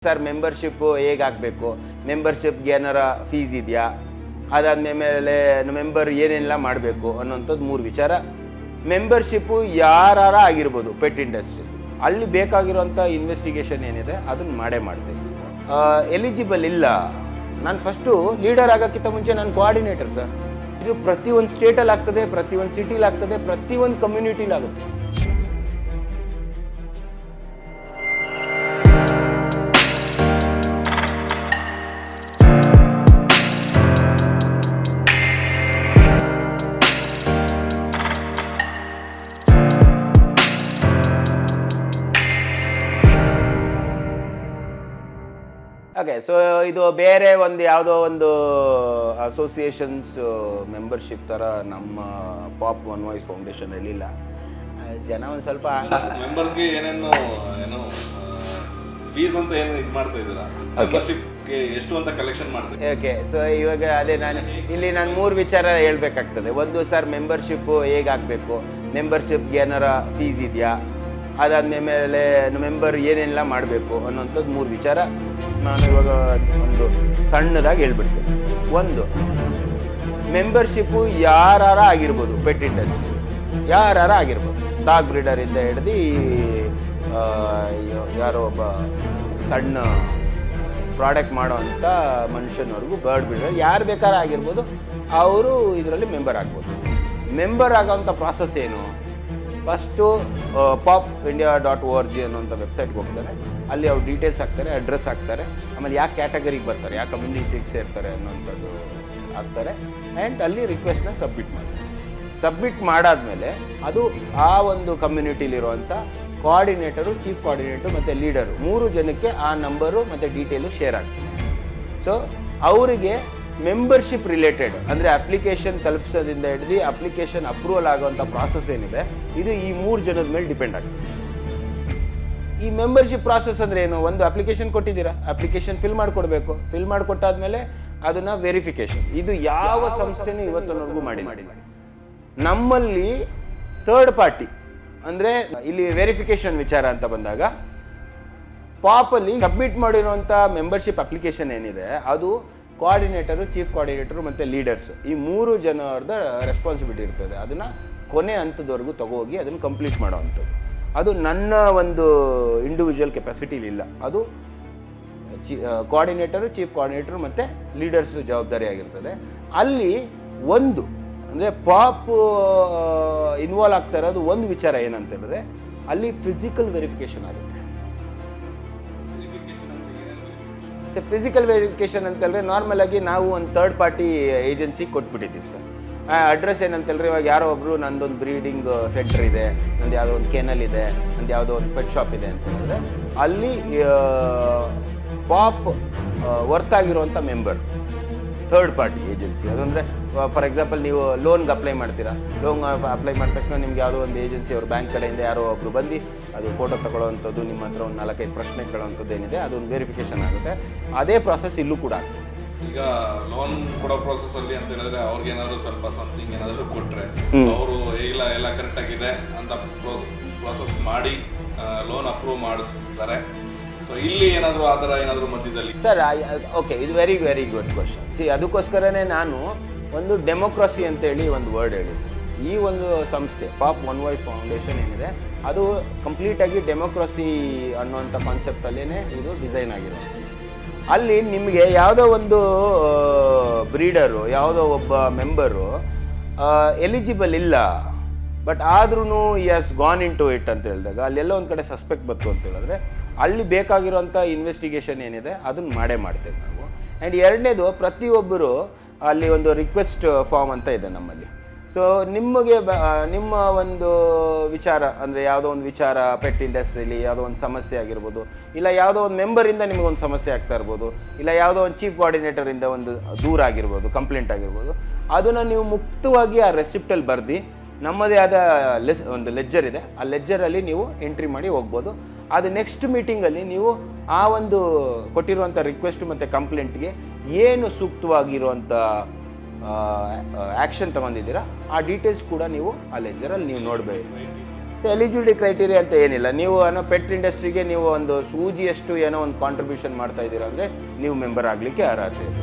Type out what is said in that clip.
Sir membership ಹೇಗಾಗಬೇಕು, ಮೆಂಬರ್ಶಿಪ್ಗೆ ಏನಾರ fees ಇದೆಯಾ, ಅದಾದಮೇಲೆ ಮೆಂಬರ್ ಏನೆಲ್ಲ ಮಾಡಬೇಕು ಅನ್ನೋಂಥದ್ದು 3 ವಿಚಾರ. ಮೆಂಬರ್ಶಿಪ್ಪು ಯಾರಾರ ಆಗಿರ್ಬೋದು ಪೆಟ್ ಇಂಡಸ್ಟ್ರಿ, ಅಲ್ಲಿ ಬೇಕಾಗಿರೋಂಥ ಇನ್ವೆಸ್ಟಿಗೇಷನ್ ಏನಿದೆ ಅದನ್ನು ಮಾಡ್ತೀನಿ. ಎಲಿಜಿಬಲ್ ಇಲ್ಲ, ನಾನು ಫಸ್ಟು ಲೀಡರ್ ಆಗೋಕ್ಕಿಂತ ಮುಂಚೆ ನಾನು ಕೋಆರ್ಡಿನೇಟರ್ ಸರ್. ಇದು ಪ್ರತಿಯೊಂದು ಸ್ಟೇಟಲ್ಲಿ ಆಗ್ತದೆ, ಪ್ರತಿಯೊಂದು ಸಿಟಿಲಿ ಆಗ್ತದೆ, ಪ್ರತಿಯೊಂದು ಕಮ್ಯುನಿಟಿಲಿ ಆಗುತ್ತೆ. ಓಕೆ, ಸೊ ಇದು ಬೇರೆ ಒಂದು ಯಾವುದೋ ಒಂದು ಅಸೋಸಿಯೇಷನ್ಸ್ ಮೆಂಬರ್ಶಿಪ್ ಥರ ನಮ್ಮ ಪಾಪ್ ಒನ್ ವಾಯ್ಸ್ ಫೌಂಡೇಶನಲ್ಲಿ ಇಲ್ಲ. ಜನ ಒಂದು ಸ್ವಲ್ಪ ಮೆಂಬರ್ಸ್ಗೆ ಏನು ಫೀಸ್ ಅಂತ ಏನು ಇದು ಮಾಡ್ತಾ ಇದ್ದೀರಾ, ಮೆಂಬರ್ಶಿಪ್ಗೆ ಎಷ್ಟು ಅಂತ ಕಲೆಕ್ಷನ್ ಮಾಡ್ತೀವಿ. ಓಕೆ, ಸೊ ಇವಾಗ ಅದೇ ನಾನು 3 ವಿಚಾರ ಹೇಳ್ಬೇಕಾಗ್ತದೆ. ಒಂದು ಸರ್ ಮೆಂಬರ್ಶಿಪ್ಪು ಹೇಗಾಗಬೇಕು, ಮೆಂಬರ್ಶಿಪ್ಗೆ ಏನಾರ ಫೀಸ್ ಇದೆಯಾ, ಅದಾದಮೇಲೆ ಮೆಂಬರ್ ಏನೆಲ್ಲ ಮಾಡಬೇಕು ಅನ್ನೋಂಥದ್ದು 3 ವಿಚಾರ ನಾನು ಇವಾಗ ಒಂದು ಸಣ್ಣದಾಗಿ ಹೇಳ್ಬಿಡ್ತೀನಿ. ಒಂದು, ಮೆಂಬರ್ಶಿಪ್ಪು ಯಾರಾರ ಆಗಿರ್ಬೋದು, ಪೆಟ್ ಇಂಡಸ್ಟ್ರಿ ಯಾರಾರ ಆಗಿರ್ಬೋದು, ಡಾಗ್ ಬ್ರೀಡರಿಂದ ಹಿಡ್ದು ಯಾರೋ ಒಬ್ಬ ಸಣ್ಣ ಪ್ರಾಡಕ್ಟ್ ಮಾಡೋವಂಥ ಮನುಷ್ಯನವರೆಗೂ, ಬರ್ಡ್ ಬ್ರೀಡರ್ ಯಾರು ಬೇಕಾದ್ರೂ ಆಗಿರ್ಬೋದು, ಅವರು ಇದರಲ್ಲಿ ಮೆಂಬರ್ ಆಗ್ಬೋದು. ಮೆಂಬರ್ ಆಗೋವಂಥ ಪ್ರಾಸೆಸ್ ಏನು? ಫಸ್ಟು popindia.org ಅನ್ನೋಂಥ ವೆಬ್ಸೈಟ್ಗೆ ಹೋಗ್ತಾರೆ. ಅಲ್ಲಿ ಅವ್ರು ಡೀಟೇಲ್ಸ್ ಹಾಕ್ತಾರೆ, ಅಡ್ರೆಸ್ ಹಾಕ್ತಾರೆ, ಆಮೇಲೆ ಯಾವ ಕ್ಯಾಟಗರಿಗೆ ಬರ್ತಾರೆ, ಯಾವ ಕಮ್ಯುನಿಟಿಗೆ ಸೇರ್ತಾರೆ ಅನ್ನೋಂಥದ್ದು ಹಾಕ್ತಾರೆ. ಆ್ಯಂಡ್ ಅಲ್ಲಿ ರಿಕ್ವೆಸ್ಟ್ನ ಸಬ್ಮಿಟ್ ಮಾಡಾದ್ಮೇಲೆ ಅದು ಆ ಒಂದು ಕಮ್ಯುನಿಟಿಲಿರುವಂಥ ಕೋಆರ್ಡಿನೇಟರು, ಚೀಫ್ ಕೋಆರ್ಡಿನೇಟರು ಮತ್ತು ಲೀಡರು 3 ಜನಕ್ಕೆ ಆ ನಂಬರು ಮತ್ತು ಡೀಟೇಲು ಶೇರ್ ಆಗ್ತದೆ. ಸೊ ಅವರಿಗೆ ಮೆಂಬರ್ಶಿಪ್ ರಿಲೇಟೆಡ್ ಅಂದರೆ ಅಪ್ಲಿಕೇಶನ್ ತಲುಪಿಸೋದ್ರಿಂದ ಹಿಡಿದು ಅಪ್ಲಿಕೇಶನ್ ಅಪ್ರೂವಲ್ ಆಗೋವಂಥ ಪ್ರಾಸೆಸ್ ಏನಿದೆ, ಇದು ಈ 3 ಜನದ ಮೇಲೆ ಡಿಪೆಂಡ್ ಆಗ್ತದೆ. ಈ ಮೆಂಬರ್ಶಿಪ್ ಪ್ರಾಸೆಸ್ ಅಂದರೆ ಏನು? ಒಂದು ಅಪ್ಲಿಕೇಶನ್ ಕೊಟ್ಟಿದ್ದೀರಾ, ಅಪ್ಲಿಕೇಶನ್ ಫಿಲ್ ಮಾಡಿಕೊಡ್ಬೇಕು. ಫಿಲ್ ಮಾಡಿಕೊಟ್ಟಾದ್ಮೇಲೆ ಅದನ್ನು ವೆರಿಫಿಕೇಷನ್, ಇದು ಯಾವ ಸಂಸ್ಥೆನೂ ಇವತ್ತಿನವರೆಗೂ ಮಾಡಿ ನಮ್ಮಲ್ಲಿ ಥರ್ಡ್ ಪಾರ್ಟಿ ಅಂದರೆ ಇಲ್ಲಿ ವೆರಿಫಿಕೇಷನ್ ವಿಚಾರ ಅಂತ ಬಂದಾಗ, ಪಾಪಲ್ಲಿ ಸಬ್ಮಿಟ್ ಮಾಡಿರುವಂಥ ಮೆಂಬರ್ಶಿಪ್ ಅಪ್ಲಿಕೇಶನ್ ಏನಿದೆ ಅದು ಕೋಆರ್ಡಿನೇಟರು, ಚೀಫ್ ಕೋಆರ್ಡಿನೇಟರು ಮತ್ತು ಲೀಡರ್ಸು ಈ 3 ಜನರದ ರೆಸ್ಪಾನ್ಸಿಬಿಲಿಟಿ ಇರ್ತದೆ. ಅದನ್ನು ಕೊನೆ ಹಂತದವರೆಗೂ ತಗೋಗಿ ಅದನ್ನು ಕಂಪ್ಲೀಟ್ ಮಾಡೋವಂಥದ್ದು. ಅದು ನನ್ನ ಒಂದು ಇಂಡಿವಿಜುವಲ್ ಕೆಪಾಸಿಟಿಲಿ ಇಲ್ಲ, ಅದು ಕೋಆರ್ಡಿನೇಟರು, ಚೀಫ್ ಕೋಆರ್ಡಿನೇಟರು ಮತ್ತು ಲೀಡರ್ಸು ಜವಾಬ್ದಾರಿ ಆಗಿರ್ತದೆ. ಅಲ್ಲಿ ಒಂದು ಅಂದರೆ ಪಾಪ್ ಇನ್ವಾಲ್ವ್ ಆಗ್ತಾ ಇರೋದು ಒಂದು ವಿಚಾರ ಏನಂತ ಹೇಳಿದ್ರೆ, ಅಲ್ಲಿ ಫಿಸಿಕಲ್ ವೆರಿಫಿಕೇಷನ್ ಆಗುತ್ತೆ. ಸೊ ಫಿಸಿಕಲ್ ವೆರಿಫಿಕೇಷನ್ ಅಂತೇಳಿದ್ರೆ ನಾರ್ಮಲಾಗಿ ನಾವು ಒಂದು ಥರ್ಡ್ ಪಾರ್ಟಿ ಏಜೆನ್ಸಿ ಕೊಟ್ಬಿಟ್ಟಿದ್ದೀವಿ ಸರ್. ಅಡ್ರೆಸ್ ಏನಂತೇಳಿದ್ರೆ, ಇವಾಗ ಯಾರೋ ಒಬ್ಬರು ನಂದೊಂದು ಬ್ರೀಡಿಂಗ್ ಸೆಂಟರ್ ಇದೆ, ನಂದು ಯಾವುದೋ ಒಂದು ಕೆನಲ್ ಇದೆ, ನಂದು ಯಾವುದೋ ಒಂದು ಪೆಟ್ ಶಾಪ್ ಇದೆ ಅಂತ ಹೇಳಿದ್ರೆ, ಅಲ್ಲಿ ಪಾಪ್ ವರ್ತ್ ಆಗಿರುವಂಥ ಮೆಂಬರ್ ಥರ್ಡ್ ಪಾರ್ಟಿ ಏಜೆನ್ಸಿ. ಅದಂದರೆ ಫಾರ್ ಎಕ್ಸಾಂಪಲ್ ನೀವು ಲೋನ್ಗೆ ಅಪ್ಲೈ ಮಾಡ್ತೀರಾ, ಲೋನ್ ಅಪ್ಲೈ ಮಾಡಿದ ತಕ್ಷಣ ನಿಮ್ಗೆ ಯಾವುದೋ ಒಂದು ಏಜೆನ್ಸಿ ಅವ್ರ ಬ್ಯಾಂಕ್ ಕಡೆಯಿಂದ ಯಾರೋ ಒಬ್ಬರು ಬಂದು ಅದು ಫೋಟೋ ತಗೊಳ್ಳೋವಂಥದ್ದು, ನಿಮ್ಮ ಹತ್ರ ಒಂದು 4-5 ಪ್ರಶ್ನೆ ಕೇಳೋವಂಥದ್ದು ಏನಿದೆ ಅದೊಂದು ವೆರಿಫಿಕೇಷನ್ ಆಗುತ್ತೆ. ಅದೇ ಪ್ರಾಸೆಸ್ ಇಲ್ಲೂ ಕೂಡ ಆಗುತ್ತೆ. ಈಗ ಲೋನ್ ಕೊಡೋ ಪ್ರೊಸೆಸ್ ಅಲ್ಲಿ ಅಂತ ಹೇಳಿದ್ರೆ ಅವ್ರಿಗೆ ಏನಾದ್ರು ಸ್ವಲ್ಪ ಸಮಥಿಂಗ್ ಏನಾದ್ರು ಕೊಟ್ರೆ ಅವರು ಎಲ್ಲ ಕರೆಕ್ಟ್ ಆಗಿದೆ ಅಂತ ಪ್ರೊಸೆಸ್ ಮಾಡಿ ಲೋನ್ ಅಪ್ರೂವ್ ಮಾಡಿಸ್ತಾರೆ. ಸೊ ಇಲ್ಲಿ ಏನಾದರೂ ಆ ಥರ ಏನಾದರೂ ಮಧ್ಯದಲ್ಲಿ ಸರ್? ಓಕೆ, ಇದು ವೆರಿ ವೆರಿ ಗುಡ್ ಕ್ವಶನ್. ಅದಕ್ಕೋಸ್ಕರನೇ ನಾನು ಒಂದು ಡೆಮೋಕ್ರಸಿ ಅಂತೇಳಿ ಒಂದು ವರ್ಡ್ ಹೇಳಿ. ಈ ಒಂದು ಸಂಸ್ಥೆ ಪಾಪ್ ಒನ್ ವಾಯ್ಸ್ ಫೌಂಡೇಶನ್ ಏನಿದೆ ಅದು ಕಂಪ್ಲೀಟಾಗಿ ಡೆಮೋಕ್ರಸಿ ಅನ್ನುವಂಥ ಕಾನ್ಸೆಪ್ಟಲ್ಲೇ ಇದು ಡಿಸೈನ್ ಆಗಿರೋದು. ಅಲ್ಲಿ ನಿಮಗೆ ಯಾವುದೋ ಒಂದು ಬ್ರೀಡರು, ಯಾವುದೋ ಒಬ್ಬ ಮೆಂಬರು ಎಲಿಜಿಬಲ್ ಇಲ್ಲ, ಬಟ್ ಆದ್ರೂ as gone into it ಅಂತ ಹೇಳಿದಾಗ ಅಲ್ಲೆಲ್ಲ ಒಂದು ಕಡೆ ಸಸ್ಪೆಕ್ಟ್ ಬಂತು ಅಂತ ಹೇಳಿದ್ರೆ, ಅಲ್ಲಿ ಬೇಕಾಗಿರೋಂಥ ಇನ್ವೆಸ್ಟಿಗೇಷನ್ ಏನಿದೆ ಅದನ್ನು ಮಾಡ್ತೇವೆ ನಾವು. ಆ್ಯಂಡ್ ಎರಡನೇದು, ಪ್ರತಿಯೊಬ್ಬರು ಅಲ್ಲಿ ಒಂದು ರಿಕ್ವೆಸ್ಟ್ ಫಾರ್ಮ್ ಅಂತ ಇದೆ ನಮ್ಮಲ್ಲಿ. ಸೊ ನಿಮಗೆ ನಿಮ್ಮ ಒಂದು ವಿಚಾರ ಅಂದರೆ ಯಾವುದೋ ಒಂದು ವಿಚಾರ ಪೆಟ್ ಇಂಡಸ್ಟ್ರಿಲಿ ಯಾವುದೋ ಒಂದು ಸಮಸ್ಯೆ ಆಗಿರ್ಬೋದು, ಇಲ್ಲ ಯಾವುದೋ ಒಂದು ಮೆಂಬರಿಂದ ನಿಮಗೊಂದು ಸಮಸ್ಯೆ ಆಗ್ತಾ ಇರ್ಬೋದು, ಇಲ್ಲ ಯಾವುದೋ ಒಂದು ಚೀಫ್ ಕೋಆರ್ಡಿನೇಟರಿಂದ ಒಂದು ದೂರ ಆಗಿರ್ಬೋದು, ಕಂಪ್ಲೇಂಟ್ ಆಗಿರ್ಬೋದು, ಅದನ್ನು ನೀವು ಮುಕ್ತವಾಗಿ ಆ ರೆಸಿಪ್ಟಲ್ಲಿ ಬರೆದು ನಮ್ಮದೇ ಆದ ಒಂದು ಲೆಜ್ಜರ್ ಇದೆ, ಆ ಲೆಜ್ಜರಲ್ಲಿ ನೀವು ಎಂಟ್ರಿ ಮಾಡಿ ಹೋಗ್ಬೋದು. ಅದು ನೆಕ್ಸ್ಟ್ ಮೀಟಿಂಗಲ್ಲಿ ನೀವು ಆ ಒಂದು ಕೊಟ್ಟಿರುವಂಥ ರಿಕ್ವೆಸ್ಟ್ ಮತ್ತು ಕಂಪ್ಲೇಂಟ್ಗೆ ಏನು ಸೂಕ್ತವಾಗಿರುವಂಥ ಆ್ಯಕ್ಷನ್ ತೊಗೊಂಡಿದ್ದೀರಾ ಆ ಡೀಟೇಲ್ಸ್ ಕೂಡ ನೀವು ಆ ಲೆಜ್ಜರಲ್ಲಿ ನೀವು ನೋಡಬೇಕು. ಸೊ ಎಲಿಜಿಬಿಲಿಟಿ ಕ್ರೈಟೀರಿಯಾ ಅಂತ ಏನಿಲ್ಲ. ನೀವು ಏನೋ ಪೆಟ್ ಇಂಡಸ್ಟ್ರಿಗೆ ನೀವು ಒಂದು ಸೂಜಿಯಷ್ಟು ಏನೋ ಒಂದು ಕಾಂಟ್ರಿಬ್ಯೂಷನ್ ಮಾಡ್ತಾ ಇದ್ದೀರಾ ಅಂದರೆ ನೀವು ಮೆಂಬರ್ ಆಗಲಿಕ್ಕೆ ಅರ್ಹತೆ ಇದೆ.